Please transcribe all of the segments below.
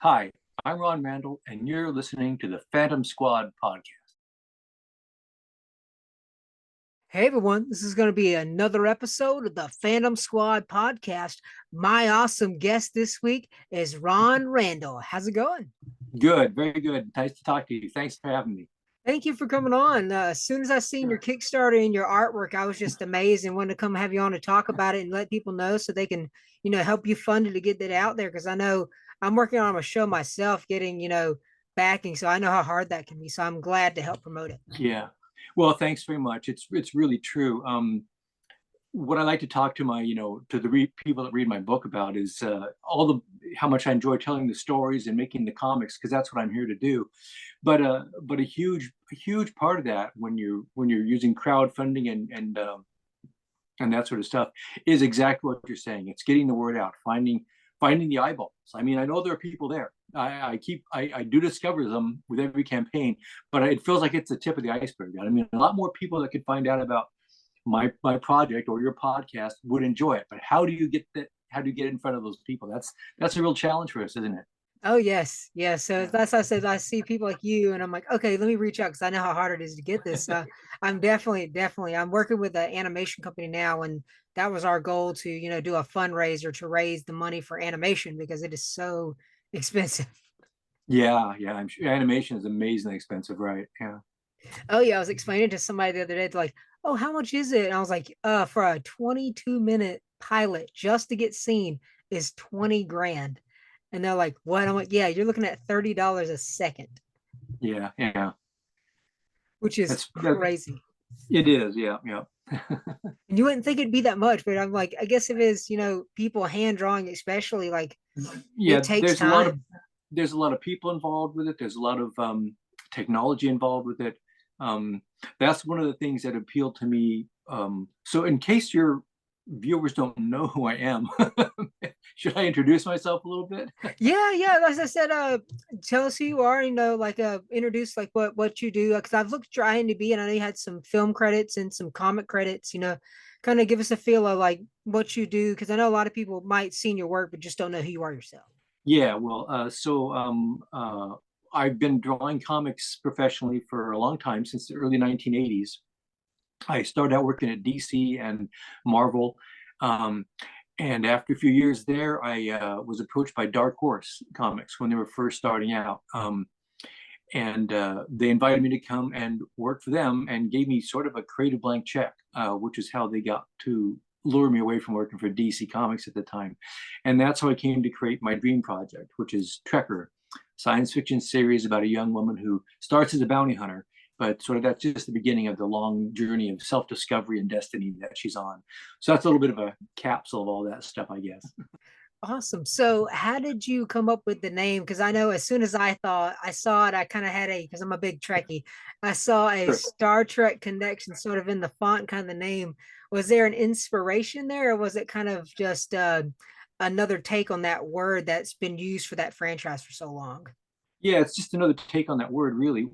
Hi, I'm Ron Randall, and you're listening to the Phantom Squad podcast. Hey everyone, this is going to be another episode of the Phantom Squad podcast. My awesome guest this week is Ron Randall. How's it going? Good, very good. Nice to talk to you. Thanks for having me. Thank you for coming on. As soon as I seen your Sure. Kickstarter and your artwork, I was just amazed and wanted to come have you on to talk about it and let people know so they can, help you fund it to get that out there. Because I know I'm working on a show myself, getting, backing. So I know how hard that can be. So I'm glad to help promote it. Yeah. Well, thanks very much. It's really true. What I like to talk to to the people that read my book about is all the how much I enjoy telling the stories and making the comics because that's what I'm here to do. But a huge part of that when you're using crowdfunding and that sort of stuff is exactly what you're saying. It's getting the word out, finding the eyeballs. I mean, I know there are people there. I do discover them with every campaign, but it feels like it's the tip of the iceberg. I mean, a lot more people that could find out about my project or your podcast would enjoy it. But how do you get that? How do you get in front of those people? That's a real challenge for us, isn't it? Oh yes, yes. So Yeah. that's how I said I see people like you, and I'm like, okay, let me reach out because I know how hard it is to get this. I'm definitely. I'm working with an animation company now, and that was our goal to do a fundraiser to raise the money for animation because it is so expensive. Yeah, yeah. I'm sure animation is amazingly expensive, right? Yeah. Oh yeah, I was explaining to somebody the other day, they're like, oh, how much is it? And I was like, for a 22-minute pilot just to get seen is 20 grand. And they're like, what? I'm like, yeah, you're looking at $30 a second, Yeah, yeah. which is That crazy. it is. Yeah, yeah. And you wouldn't think it'd be that much, but I'm like, I guess if it's, people hand drawing, especially like it Yeah, takes time. there's a lot of people involved with it. There's a lot of technology involved with it. Um, that's one of the things that appealed to me. So, in case your viewers don't know who I am, should I introduce myself a little bit? Yeah, yeah. As I said, tell us who you are, like introduce like what you do. Cause I've looked at your IMDb and I know you had some film credits and some comic credits, kind of give us a feel of like what you do. Cause I know a lot of people might seen your work, but just don't know who you are yourself. Yeah, well, I've been drawing comics professionally for a long time, since the early 1980s. I started out working at DC and Marvel. Um, and after a few years there, I was approached by Dark Horse Comics when they were first starting out. And they invited me to come and work for them and gave me sort of a creative blank check, which is how they got to lure me away from working for DC Comics at the time. And that's how I came to create my dream project, which is Trekker, science fiction series about a young woman who starts as a bounty hunter, but sort of that's just the beginning of the long journey of self-discovery and destiny that she's on. So that's a little bit of a capsule of all that stuff, I guess. Awesome. So, how did you come up with the name? Because I know as soon as I thought I saw it, I kind of had because I'm a big Trekkie, I saw a Sure. Star Trek connection sort of in the font, kind of the name. Was there an inspiration there, or was it kind of just another take on that word that's been used for that franchise for so long? Yeah, it's just another take on that word, really.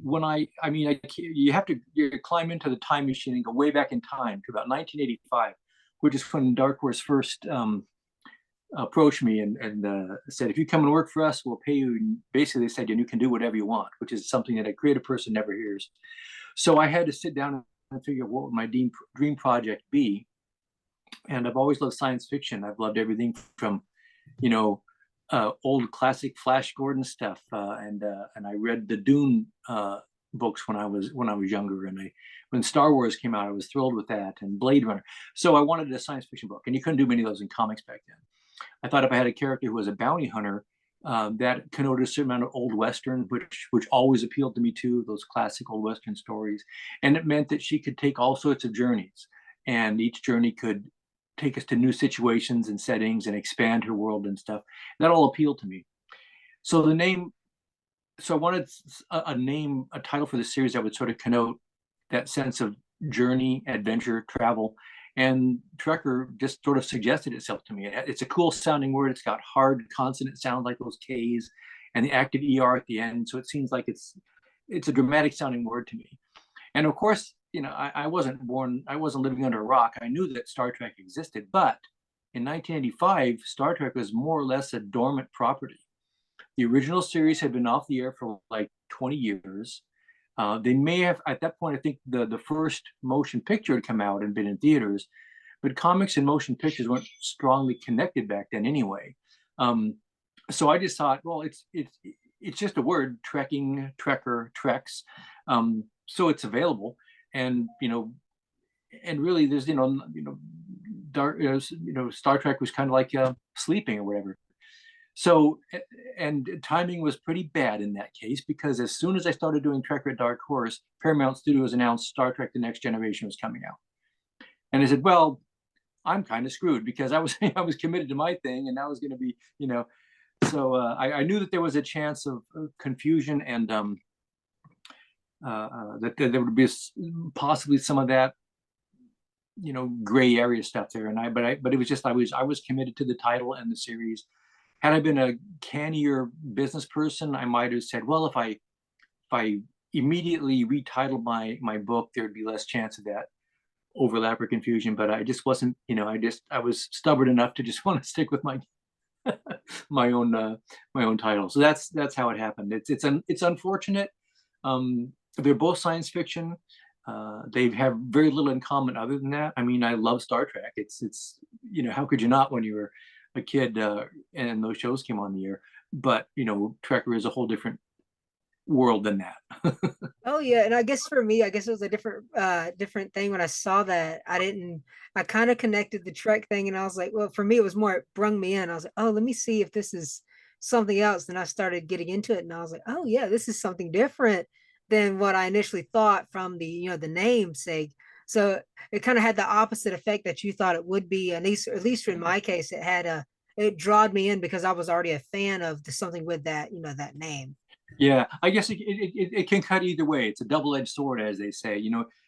I mean, you have to climb into the time machine and go way back in time to about 1985, which is when Dark Horse first approached me and said, if you come and work for us, we'll pay you. And basically, they said, and you can do whatever you want, which is something that a creative person never hears. So I had to sit down and figure what would my dream project be. And I've always loved science fiction. I've loved everything from, you know, old classic Flash Gordon stuff, and I read the Dune books when I was younger, and when Star Wars came out, I was thrilled with that, and Blade Runner. So I wanted a science fiction book, and you couldn't do many of those in comics back then. I thought if I had a character who was a bounty hunter, that connoted a certain amount of old western, which always appealed to me too, those classic old western stories, and it meant that she could take all sorts of journeys, and each journey could take us to new situations and settings and expand her world and stuff. That all appealed to me. So the name, so I wanted a name, a title for the series that would sort of connote that sense of journey, adventure, travel. And Trekker just sort of suggested itself to me. It's a cool sounding word. It's got hard consonant sounds like those K's and the active ER at the end. So it seems like it's a dramatic sounding word to me. And of course, I wasn't born, I wasn't living under a rock. I knew that Star Trek existed, but in 1985, Star Trek was more or less a dormant property. The original series had been off the air for like 20 years. They may have, at that point, I think the first motion picture had come out and been in theaters, but comics and motion pictures weren't strongly connected back then anyway. So I just thought, well, it's just a word, trekking, trekker, treks. So it's available, and and really, there's dark, Star Trek was kind of like sleeping or whatever. So, and timing was pretty bad in that case, because as soon as I started doing Trek at Dark Horse, Paramount Studios announced Star Trek: The Next Generation was coming out, and I said, well, I'm kind of screwed, because I was I was committed to my thing, and that was going to be, so I knew that there was a chance of confusion, and that there would be possibly some of that gray area stuff there. And but it was just, I was committed to the title and the series. Had I been a cannier business person, I might have said, well, if I immediately retitled my book, there'd be less chance of that overlap or confusion. But I just wasn't, I was stubborn enough to just want to stick with my my own title. So that's how it happened. It's unfortunate. They're both science fiction. They have very little in common other than that. I mean, I love Star Trek. It's how could you not when you were a kid and those shows came on the air? But Trekker is a whole different world than that. Oh yeah, and I guess for me, I guess it was a different thing when I saw that. I kind of connected the Trek thing, and I was like, well, for me it was more, it brung me in. I was like, oh, let me see if this is something else. Then I started getting into it, and I was like, oh yeah, this is something different than what I initially thought from the namesake. So it kind of had the opposite effect that you thought it would be. At least in my case, it drawed me in because I was already a fan of something with that name. Yeah, I guess it can cut either way. It's a double-edged sword, as they say.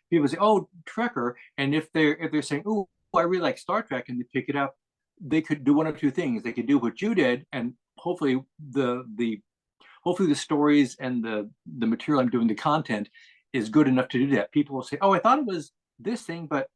People say, "Oh, Trekker," and if they're saying, "Oh, I really like Star Trek," and they pick it up, they could do one of two things. They could do what you did, and hopefully hopefully the stories and the material I'm doing, the content, is good enough to do that. People will say, "Oh, I thought it was this thing, but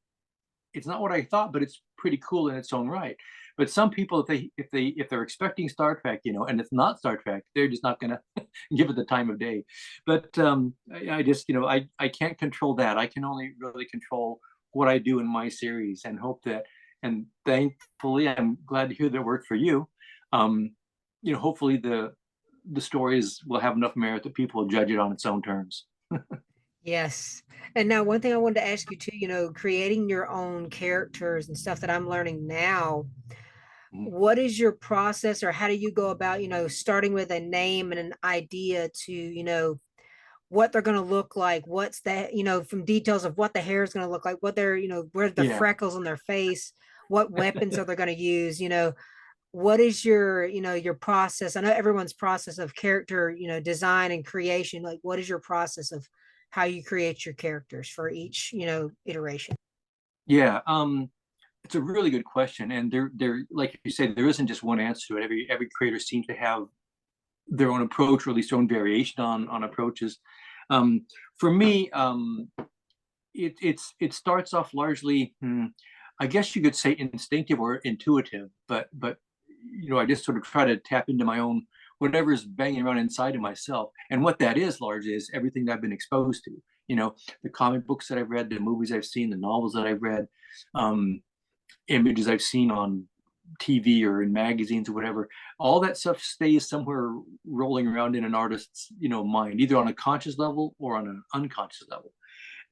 it's not what I thought, but it's pretty cool in its own right." But some people, if they're expecting Star Trek, and it's not Star Trek, they're just not going to give it the time of day. But I just, I can't control that. I can only really control what I do in my series, and hope that, and thankfully, I'm glad to hear that worked for you. Hopefully the stories will have enough merit that people will judge it on its own terms. Yes. And now one thing I wanted to ask you too, creating your own characters and stuff that I'm learning now, Mhm. what is your process, or how do you go about, starting with a name and an idea to, what they're going to look like, what's that, from details of what the hair is going to look like, what they're, where the Yeah. freckles on their face, what weapons are they going to use, what is your process? I know everyone's process of character, design and creation, like what is your process of how you create your characters for each, iteration? Yeah. It's a really good question, and there, like you say, there isn't just one answer to it. Every creator seems to have their own approach, or at least their own variation on approaches. For me, it starts off largely, I guess you could say, instinctive or intuitive, but I just sort of try to tap into my own, whatever's banging around inside of myself, and what that is largely is everything that I've been exposed to. The comic books that I've read, the movies I've seen, the novels that I've read, images I've seen on TV or in magazines or whatever. All that stuff stays somewhere rolling around in an artist's, mind, either on a conscious level or on an unconscious level.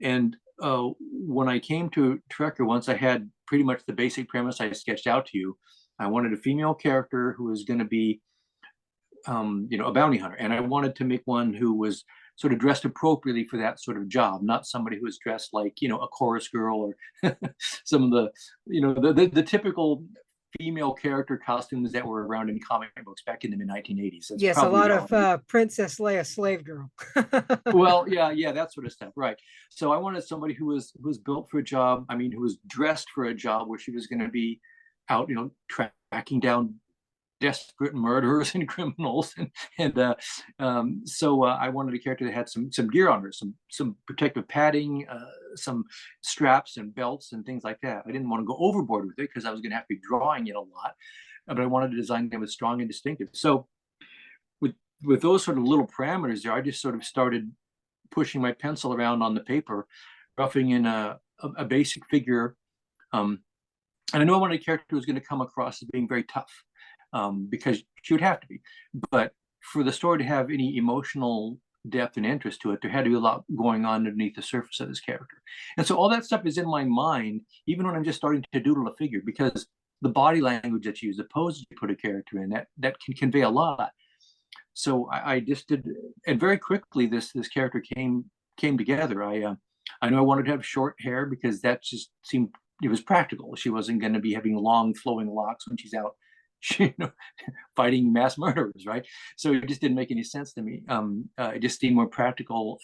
And when I came to Trekker, once I had pretty much the basic premise I sketched out to you, I wanted a female character who was going to be, a bounty hunter, and I wanted to make one who was sort of dressed appropriately for that sort of job, not somebody who was dressed like, a chorus girl, or some of the, the typical female character costumes that were around in comic books back in the mid 1980s. That's Yes, a probably lot all. of Princess Leia slave girl. Well, yeah, that sort of stuff, right? So I wanted somebody who was built for a job. I mean, who was dressed for a job where she was going to be out, tracking down desperate murderers and criminals, and I wanted a character that had some gear on her, some protective padding, some straps and belts and things like that. I didn't want to go overboard with it because I was going to have to be drawing it a lot, but I wanted to design them as strong and distinctive. So with with those sort of little parameters there, I just sort of started pushing my pencil around on the paper, roughing in a basic figure. And I knew I wanted a character who was going to come across as being very tough, because she would have to be. But for the story to have any emotional depth and interest to it, there had to be a lot going on underneath the surface of this character. And so all that stuff is in my mind, even when I'm just starting to doodle a figure, because the body language that you use, the poses you put a character in, that can convey a lot. So I just did, and very quickly this character came together. I know I wanted to have short hair because that just seemed, it was practical. She wasn't going to be having long flowing locks when she's out, you know, fighting mass murderers, right? So it just didn't make any sense to me. It just seemed more practical,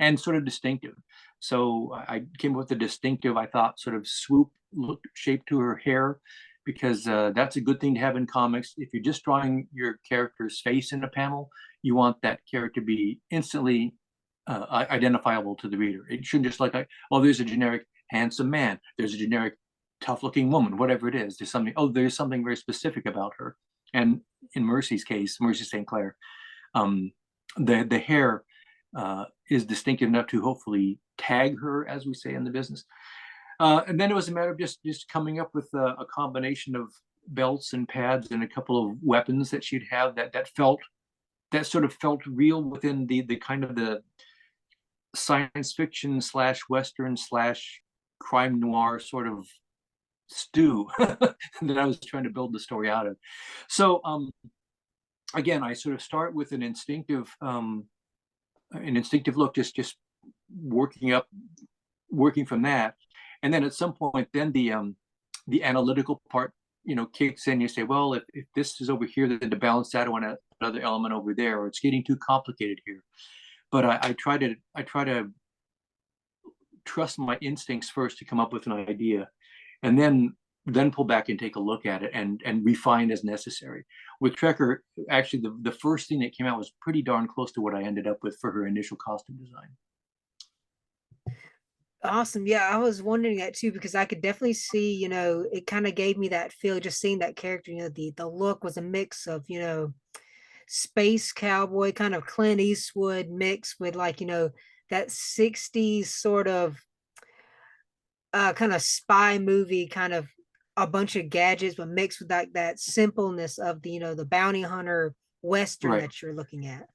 and sort of distinctive. So I came up with a distinctive, I thought, sort of swoop look shape to her hair, because that's a good thing to have in comics. If you're just drawing your character's face in a panel, you want that character to be instantly identifiable to the reader. It shouldn't just like, oh, there's a generic handsome man, there's a generic tough looking woman, whatever it is. There's something, oh, there's something very specific about her. And in Mercy's case, Mercy St. Clair, the hair is distinctive enough to hopefully tag her, as we say in the business. And then it was a matter of just coming up with a combination of belts and pads and a couple of weapons that she'd have that sort of felt real within the kind of the science fiction / western / crime noir sort of stew that I was trying to build the story out of. So again, I sort of start with an instinctive look, just working from that. And then at some point, then the analytical part, kicks in. You say, well, if this is over here, then to balance that, I want another element over there, or it's getting too complicated here. But I try to trust my instincts first to come up with an idea, and then pull back and take a look at it and refine as necessary. With Trekker, actually, the first thing that came out was pretty darn close to what I ended up with for her initial costume design. Awesome. Yeah, I was wondering that too, because I could definitely see, it kind of gave me that feel just seeing that character. The look was a mix of, space cowboy, kind of Clint Eastwood mixed with like, that 60s sort of kind of spy movie, kind of a bunch of gadgets, but mixed with that simpleness of the bounty hunter Western Right. that you're looking at.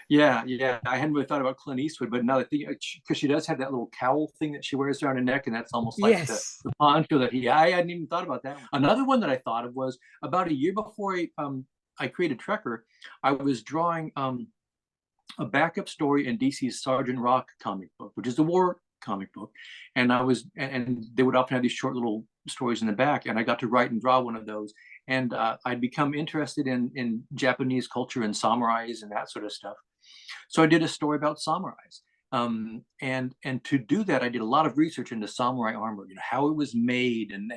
Yeah. I hadn't really thought about Clint Eastwood, but now I think, because she does have that little cowl thing that she wears around her neck, and that's almost like Yes. the poncho that I hadn't even thought about that. Another one that I thought of was about a year before I created Trekker, I was drawing a backup story in DC's Sergeant Rock comic book, which is a war comic book, and they would often have these short little stories in the back, and I got to write and draw one of those, and I'd become interested in Japanese culture and samurais and that sort of stuff. So I did a story about samurais. And to do that, I did a lot of research into samurai armor, how it was made, and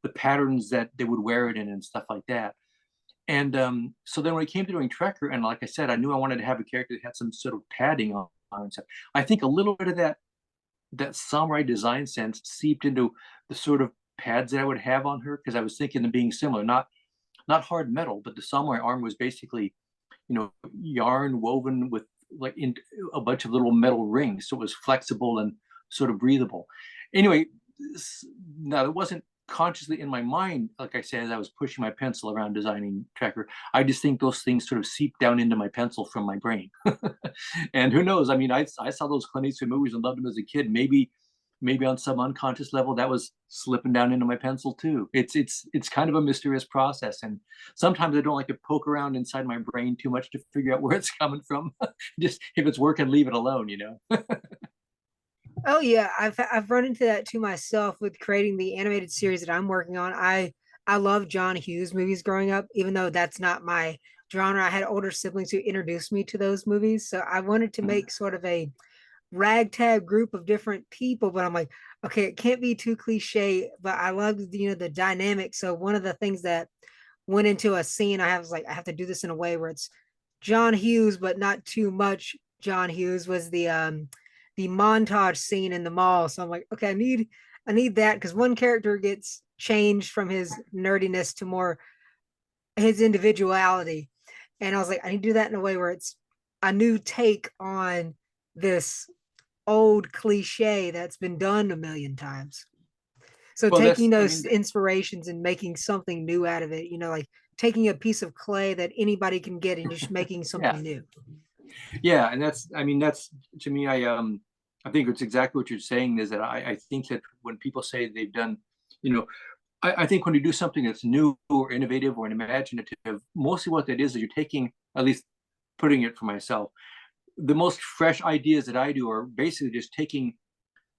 the patterns that they would wear it in and stuff like that. And so then when it came to doing Trekker, and like I said, I knew I wanted to have a character that had some sort of padding on and stuff. I think a little bit of that samurai design sense seeped into the sort of pads that I would have on her, because I was thinking of being similar, not hard metal, but the samurai armor was basically, yarn woven with like in a bunch of little metal rings, so it was flexible and sort of breathable. Anyway, now it wasn't consciously in my mind, like I said, as I was pushing my pencil around designing Trekker. I just think those things sort of seep down into my pencil from my brain. And who knows? I mean, I saw those Clint Eastwood movies and loved them as a kid. Maybe on some unconscious level that was slipping down into my pencil too. It's kind of a mysterious process, and sometimes I don't like to poke around inside my brain too much to figure out where it's coming from. Just if it's working, leave it alone. Oh yeah, I've run into that too myself with creating the animated series that I'm working on. I love John Hughes movies growing up, even though that's not my genre. I had older siblings who introduced me to those movies, so I wanted to make sort of a ragtag group of different people, but I'm like, okay, it can't be too cliche, but I love the dynamic. So one of the things that went into a scene I was like, I have to do this in a way where it's John Hughes but not too much John Hughes, was the montage scene in the mall. So I'm like, okay, I need that, because one character gets changed from his nerdiness to more his individuality. And I was like, I need to do that in a way where it's a new take on this old cliche that's been done a million times. So Well, taking that's, I those mean, inspirations and making something new out of it, like taking a piece of clay that anybody can get and just making yeah, something new. yeah, and that's, I mean, that's to me, I think it's exactly what you're saying is that I think that when people say they've done, you know, I think when you do something that's new or innovative or imaginative, mostly what that is you're taking, at least putting it for myself, the most fresh ideas that I do are basically just taking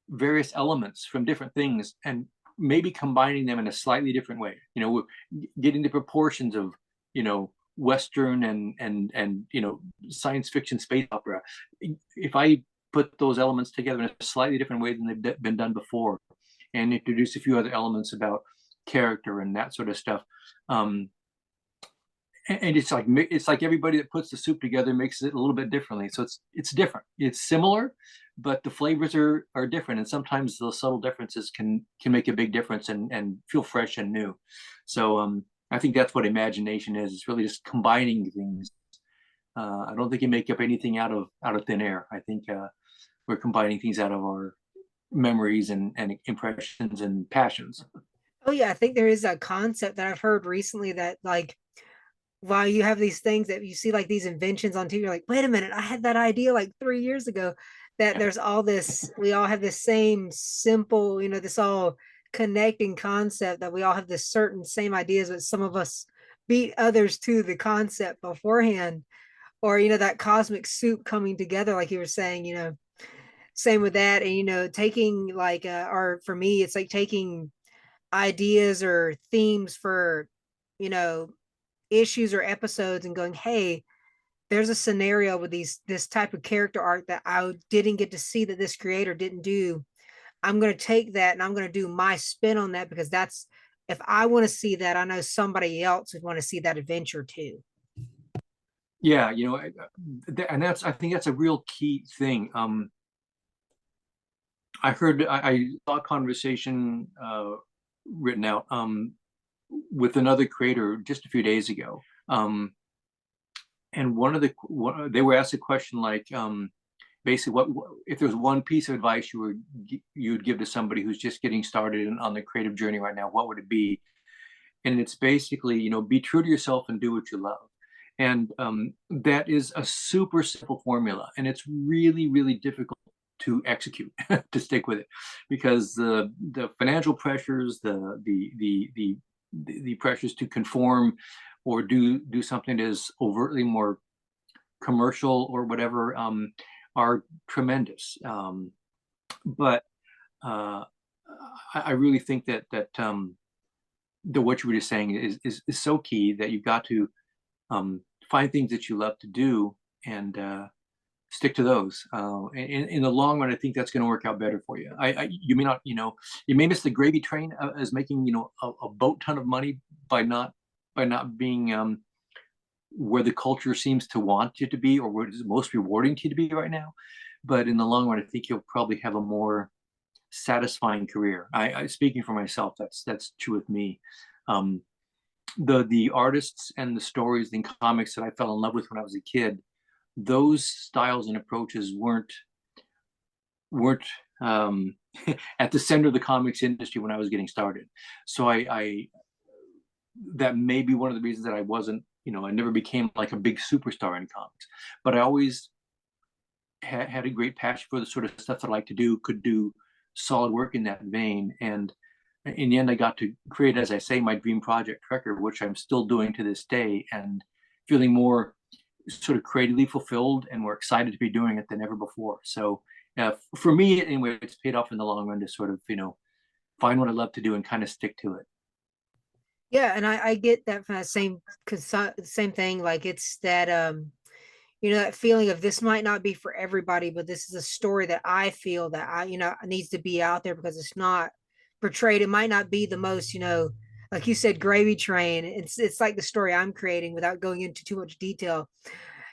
various elements from different things and maybe combining them in a slightly different way. Getting the proportions of Western and science fiction space opera. If I put those elements together in a slightly different way than they've been done before, and introduce a few other elements about character and that sort of stuff. And it's like everybody that puts the soup together makes it a little bit differently. So it's different. It's similar, but the flavors are different. And sometimes those subtle differences can make a big difference and feel fresh and new. So I think that's what imagination is. It's really just combining things. I don't think you make up anything out of thin air. I think we're combining things out of our memories and impressions and passions. Oh yeah, I think there is a concept that I've heard recently that like while you have these things that you see like these inventions on TV, you're like, wait a minute, I had that idea like 3 years ago. That Yeah. there's all this, we all have this same simple, this all connecting concept that we all have this certain same ideas, but some of us beat others to the concept beforehand. Or, that cosmic soup coming together, like you were saying, same with that. And, taking like, or for me, it's like taking ideas or themes for, you know, issues or episodes and going, hey, there's a scenario with this type of character arc that I didn't get to see that this creator didn't do. I'm going to take that and I'm going to do my spin on that because that's, if I want to see that, I know somebody else would want to see that adventure too. Yeah, and I think that's a real key thing. I saw a conversation written out with another creator just a few days ago. And they were asked a question like, basically, what if there's one piece of advice you'd give to somebody who's just getting started on the creative journey right now, what would it be? And it's basically, be true to yourself and do what you love. And that is a super simple formula, and it's really, really difficult to execute, to stick with it, because the financial pressures, the pressures to conform or do something that is overtly more commercial or whatever are tremendous. But I really think that what you were just saying is so key, that you've got to find things that you love to do and stick to those. In the long run, I think that's going to work out better for you. You may not, you may miss the gravy train as making, a boat ton of money by not being where the culture seems to want you to be, or where it's most rewarding to you to be right now. But in the long run, I think you'll probably have a more satisfying career. I speaking for myself, that's true with me. The artists and the stories and comics that I fell in love with when I was a kid, those styles and approaches weren't at the center of the comics industry when I was getting started. So I that may be one of the reasons that I wasn't, I never became like a big superstar in comics, but I always had a great passion for the sort of stuff that I like to do, could do solid work in that vein. And in the end, I got to create, as I say, my dream project, Trekker, which I'm still doing to this day, and feeling more sort of creatively fulfilled and more excited to be doing it than ever before. So for me, anyway, it's paid off in the long run to sort of, find what I love to do and kind of stick to it. Yeah, and I get that from that same thing. Like it's that that feeling of this might not be for everybody, but this is a story that I feel that needs to be out there because it's not portrayed. It might not be the most, like you said, gravy train. It's like the story I'm creating without going into too much detail.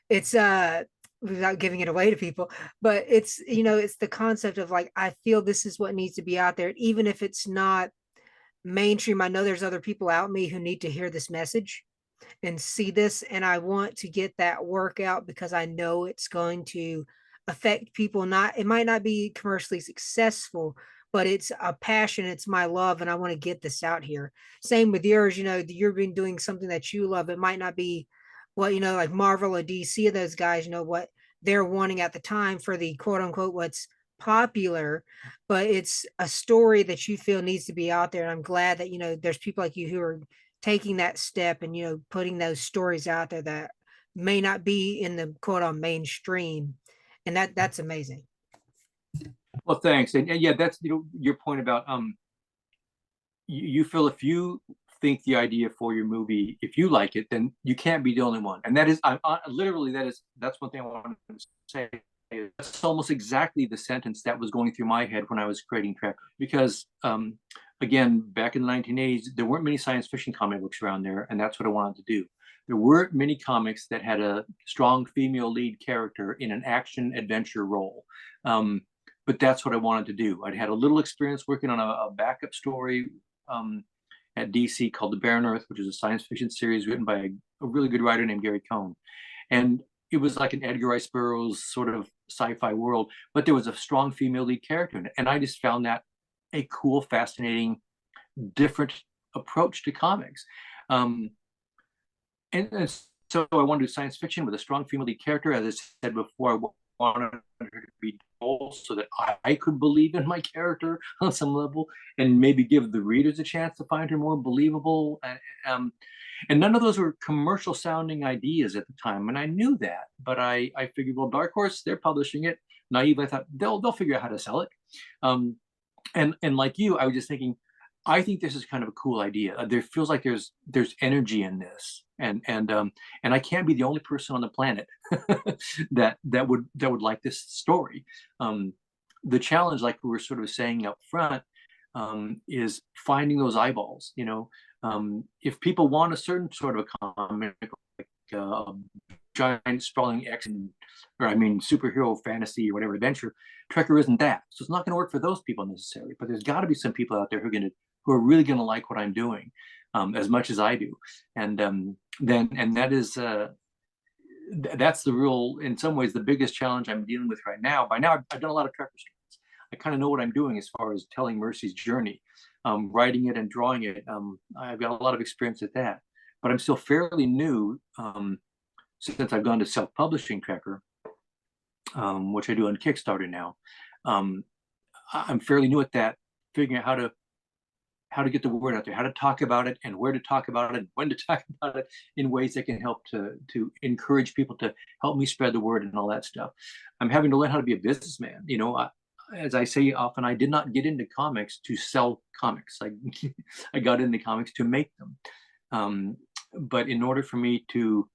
It's without giving it away to people, but it's the concept of like I feel this is what needs to be out there, even if it's not mainstream. I know there's other people out me who need to hear this message. and see this, and I want to get that work out because I know it's going to affect people. Not, it might not be commercially successful, but it's a passion, it's my love, and I want to get this out here. Same with yours, you've been doing something that you love. It might not be what, like Marvel or DC of those guys, what they're wanting at the time for the quote unquote what's popular, but it's a story that you feel needs to be out there. And I'm glad that, there's people like you who are taking that step and, putting those stories out there that may not be in the quote on mainstream. And that's amazing. Well, thanks. And yeah, that's your point about you feel if you think the idea for your movie, if you like it, then you can't be the only one. And that is, literally, that's one thing I wanted to say. That's almost exactly the sentence that was going through my head when I was creating Trek. Because again, back in the 1980s, there weren't many science fiction comic books around there, and that's what I wanted to do. There weren't many comics that had a strong female lead character in an action adventure role. But that's what I wanted to do. I'd had a little experience working on a backup story at DC called The Barren Earth, which is a science fiction series written by a really good writer named Gary Cohn. And it was like an Edgar Rice Burroughs sort of sci-fi world, but there was a strong female lead character in it. And I just found that a cool, fascinating, different approach to comics. And so I wanted to do science fiction with a strong female lead character. As I said before, I wanted her to be dull so that I could believe in my character on some level and maybe give the readers a chance to find her more believable. And none of those were commercial sounding ideas at the time. And I knew that, but I figured, well, Dark Horse, they're publishing it. Naive, I thought they'll figure out how to sell it. And like you, I was just thinking, I think this is kind of a cool idea. There feels like there's energy in this, and I can't be the only person on the planet that would like this story. The challenge, like we were sort of saying up front, is finding those eyeballs. If people want a certain sort of a comic, like giant sprawling action, or superhero fantasy or whatever adventure, Trekker isn't that. So it's not going to work for those people necessarily. But there's got to be some people out there who are really going to like what I'm doing as much as I do. And that is that's the real, in some ways, the biggest challenge I'm dealing with right now. By now, I've done a lot of Trekker stories. I kind of know what I'm doing as far as telling Mercy's journey, writing it and drawing it. I've got a lot of experience at that, but I'm still fairly new since I've gone to self-publishing Trekker, which I do on Kickstarter now. I'm fairly new at that, figuring out how to get the word out there, how to talk about it, and where to talk about it, and when to talk about it in ways that can help to encourage people to help me spread the word and all that stuff. I'm having to learn how to be a businessman. As I say often, I did not get into comics to sell comics. I got into comics to make them. But in order for me to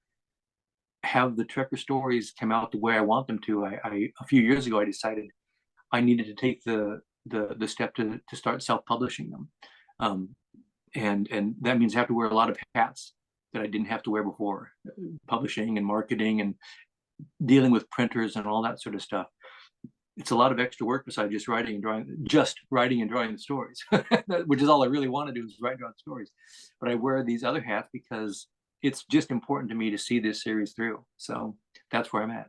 have the Trekker stories come out the way I want them to, a few years ago, I decided I needed to take the step to start self-publishing them. And that means I have to wear a lot of hats that I didn't have to wear before, publishing and marketing and dealing with printers and all that sort of stuff. It's a lot of extra work besides just writing and drawing the stories, which is all I really want to do, is write and draw the stories. But I wear these other hats because it's just important to me to see this series through. So that's where I'm at.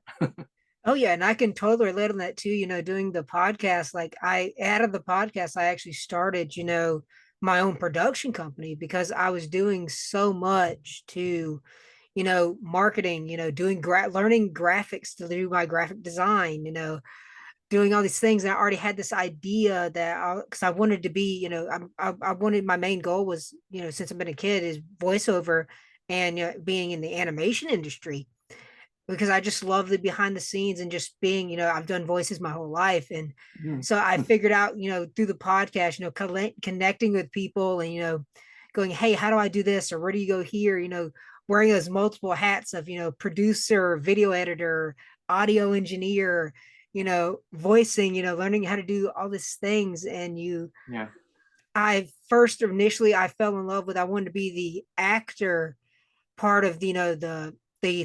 Oh yeah, and I can totally relate on that too. Doing the podcast, like out of the podcast, I actually started, my own production company because I was doing so much to, marketing, doing learning graphics to do my graphic design, doing all these things. And I already had this idea that because I wanted to be, I wanted, my main goal was, since I've been a kid, is voiceover and being in the animation industry, because I just love the behind the scenes and just being, I've done voices my whole life. And so I figured out, through the podcast, connecting with people and, going, hey, how do I do this? Or where do you go here? Wearing those multiple hats of, producer, video editor, audio engineer, voicing, learning how to do all these things. And I first initially I fell in love with, I wanted to be the actor part of, the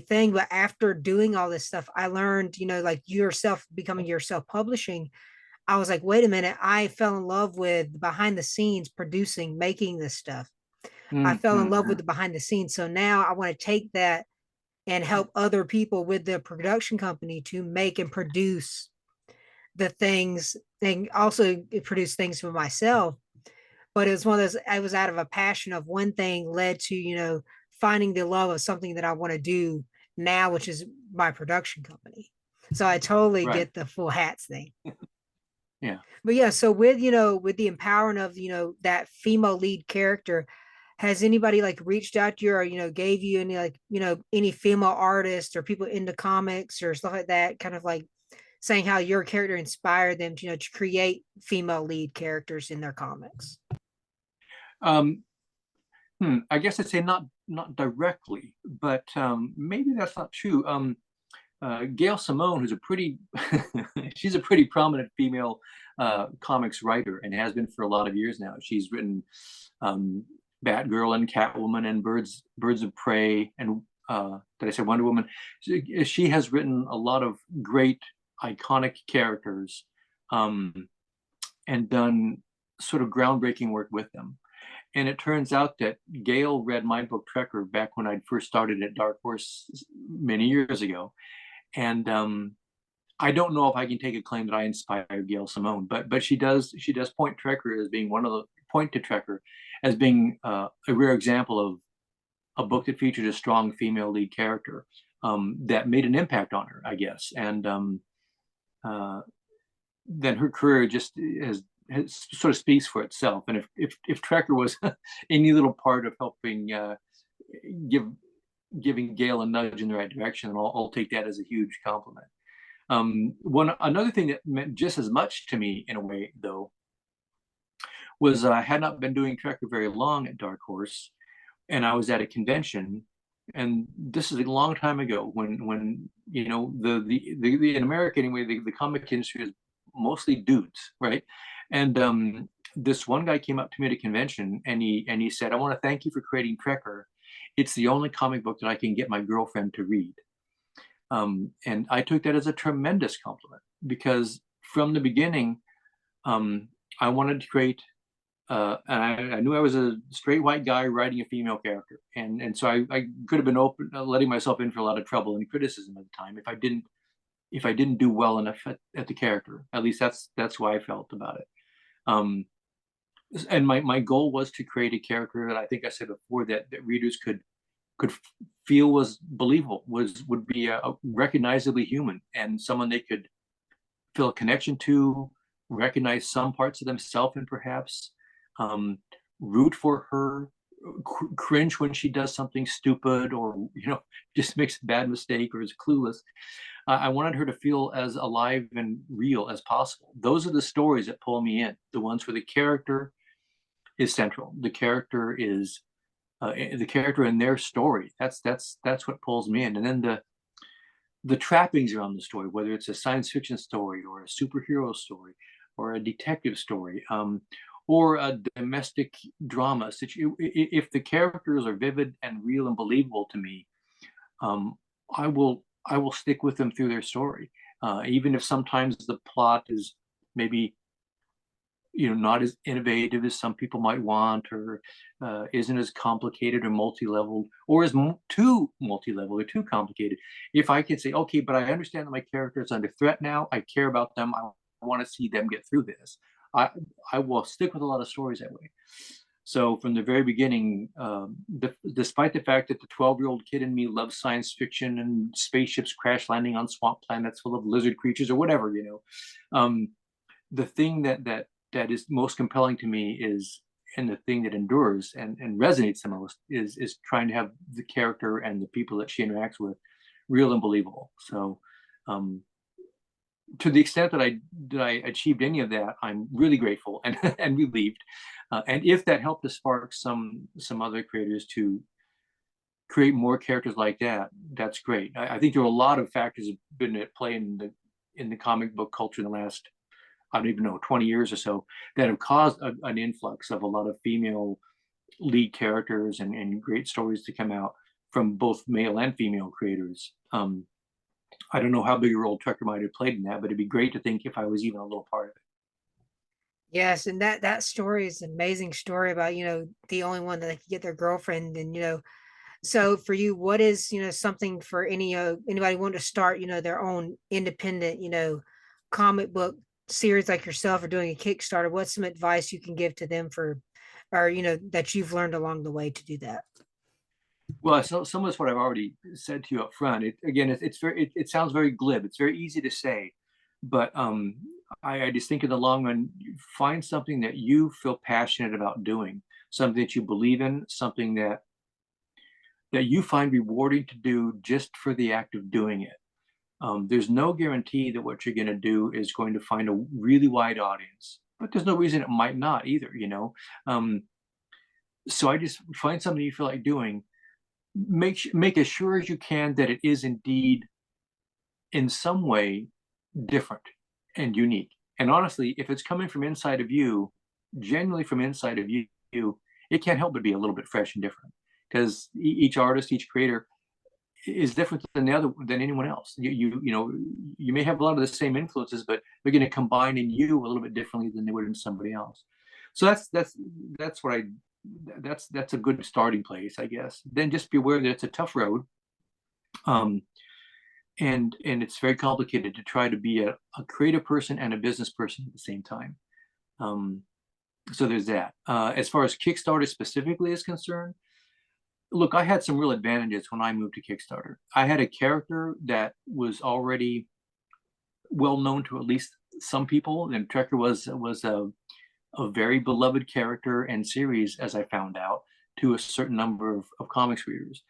thing. But after doing all this stuff, I learned, like yourself becoming yourself publishing, I was like, wait a minute, I fell in love with behind the scenes producing, making this stuff. I fell in love Mm-hmm. with the behind the scenes. So now I want to take that and help other people with the production company to make and produce the things and also produce things for myself. But it was one of those, I was out of a passion of one thing led to, finding the love of something that I want to do now, which is my production company. So I totally Right. get the full hats thing. Yeah. But yeah, so with, with the empowering of, that female lead character, has anybody like reached out to you or, gave you any like, any female artists or people into comics or stuff like that, kind of like saying how your character inspired them to, to create female lead characters in their comics? Um, I guess I'd say not directly, but maybe that's not true. Gail Simone, who's a pretty, she's a pretty prominent female comics writer and has been for a lot of years now. She's written Batgirl and Catwoman and Birds of Prey and did I say Wonder Woman? She has written a lot of great iconic characters and done sort of groundbreaking work with them. And it turns out that Gail read my book Trekker back when I'd first started at Dark Horse many years ago. And I don't know if I can take a claim that I inspired Gail Simone, but she does point Trekker as being point to Trekker as being a rare example of a book that featured a strong female lead character that made an impact on her, I guess. And then her career just has sort of speaks for itself. And if Trekker was any little part of helping giving Gail a nudge in the right direction, and I'll take that as a huge compliment. Another thing that meant just as much to me in a way, though, was I had not been doing Trekker very long at Dark Horse, and I was at a convention, and this is a long time ago when the in America anyway, the comic industry is mostly dudes, right? And this one guy came up to me at a convention and he said, "I want to thank you for creating Trekker. It's the only comic book that I can get my girlfriend to read." And I took that as a tremendous compliment because from the beginning, I wanted to create, and I knew I was a straight white guy writing a female character, and so I could have been open, letting myself in for a lot of trouble and criticism at the time if I didn't do well enough at the character. At least that's why I felt about it. And my goal was to create a character that I think I said before that readers could feel was believable, would be a recognizably human, and someone they could feel a connection to, recognize some parts of themselves, and perhaps root for her, cringe when she does something stupid or just makes a bad mistake or is clueless. I wanted her to feel as alive and real as possible. Those are the stories that pull me in, the ones where the character is central. The character is the character in their story. That's what pulls me in. And then the trappings around the story, whether it's a science fiction story or a superhero story or a detective story, or a domestic drama. If the characters are vivid and real and believable to me, I will stick with them through their story, even if sometimes the plot is maybe not as innovative as some people might want, or isn't as complicated or multi-leveled, or is too multi-level or too complicated. If I could say, okay, but I understand that my character is under threat now, I care about them, I want to see them get through this, I will stick with a lot of stories that way. So from the very beginning, despite the fact that the 12-year-old kid in me loves science fiction and spaceships crash landing on swamp planets full of lizard creatures or whatever, the thing that is most compelling to me is, and the thing that endures and resonates the most is trying to have the character and the people that she interacts with real and believable. So to the extent that I achieved any of that, I'm really grateful and and relieved. And if that helped to spark some other creators to create more characters like that, that's great. I think there are a lot of factors that have been at play in the comic book culture in the last, I don't even know, 20 years or so, that have caused an influx of a lot of female lead characters and great stories to come out from both male and female creators. I don't know how big a role Trekker might have played in that, but it'd be great to think if I was even a little part of it. Yes, and that story is an amazing story about, the only one that they could get their girlfriend. And so for you, what is, something for anybody wanting to start, their own independent, comic book series like yourself, or doing a Kickstarter? What's some advice you can give to them for, or that you've learned along the way to do that? Well, so some of what I've already said to you up front. It sounds very glib. It's very easy to say, but I just think in the long run, you find something that you feel passionate about doing, something that you believe in, something that you find rewarding to do just for the act of doing it. There's no guarantee that what you're going to do is going to find a really wide audience, but there's no reason it might not either, you know. So I just find something you feel like doing. Make as sure as you can that it is indeed in some way different and unique. And honestly, if it's coming from inside of you, genuinely from inside of you, it can't help but be a little bit fresh and different, because each artist, each creator is different than anyone else. You may have a lot of the same influences, but they're going to combine in you a little bit differently than they would in somebody else. So that's what I that's a good starting place, I guess. Then just be aware that it's a tough road, um, and it's very complicated to try to be a creative person and a business person at the same time. Um, so there's that. As far as Kickstarter specifically is concerned, look, I had some real advantages when I moved to Kickstarter. I had a character that was already well known to at least some people, and Trekker was a very beloved character and series, as I found out, to a certain number of comics readers.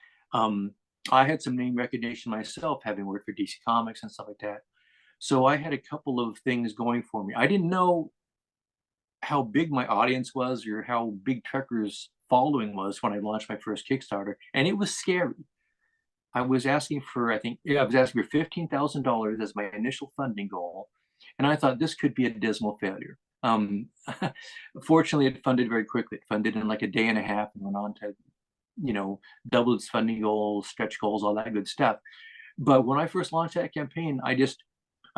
I had some name recognition myself, having worked for DC Comics and stuff like that. So I had a couple of things going for me. I didn't know how big my audience was or how big Trekker's following was when I launched my first Kickstarter, and it was scary. I was asking for, I think, yeah, I was asking for $15,000 as my initial funding goal, and I thought this could be a dismal failure. Fortunately, it funded very quickly. It funded in like a day and a half and went on to, double its funding goals, stretch goals, all that good stuff. But when I first launched that campaign, I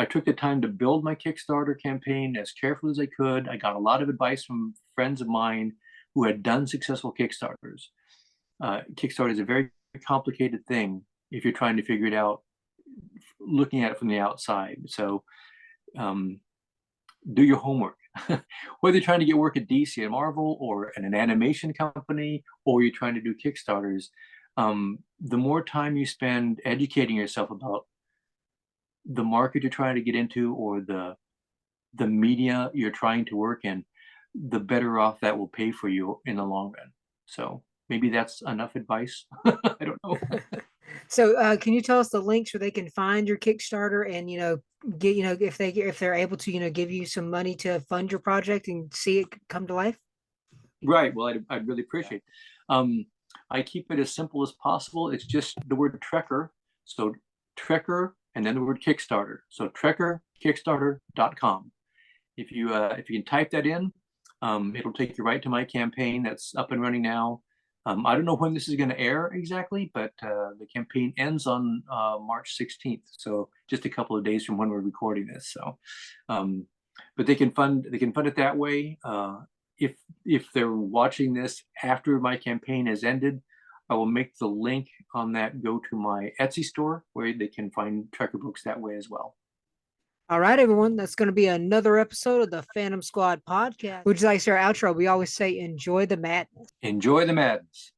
took the time to build my Kickstarter campaign as carefully as I could. I got a lot of advice from friends of mine who had done successful Kickstarters. Kickstarter is a very complicated thing if you're trying to figure it out, looking at it from the outside. So do your homework. Whether you're trying to get work at DC and Marvel or in an animation company, or you're trying to do Kickstarters, the more time you spend educating yourself about the market you're trying to get into or the media you're trying to work in, the better off that will pay for you in the long run. So maybe that's enough advice. I don't know. So can you tell us the links where they can find your Kickstarter, and get, if they're able to, give you some money to fund your project and see it come to life? Right. Well, I'd really appreciate it. I keep it as simple as possible. It's just the word Trekker. So Trekker and then the word Kickstarter. So trekkerkickstarter.com. If you can type that in, it'll take you right to my campaign that's up and running now. I don't know when this is going to air exactly, but the campaign ends on March 16th, so just a couple of days from when we're recording this. So, but they can fund it that way. If they're watching this after my campaign has ended, I will make the link on that go to my Etsy store where they can find Trekker books that way as well. All right, everyone. That's going to be another episode of the Phantom Squad podcast. Would you like to say our outro? We always say, enjoy the madness. Enjoy the madness.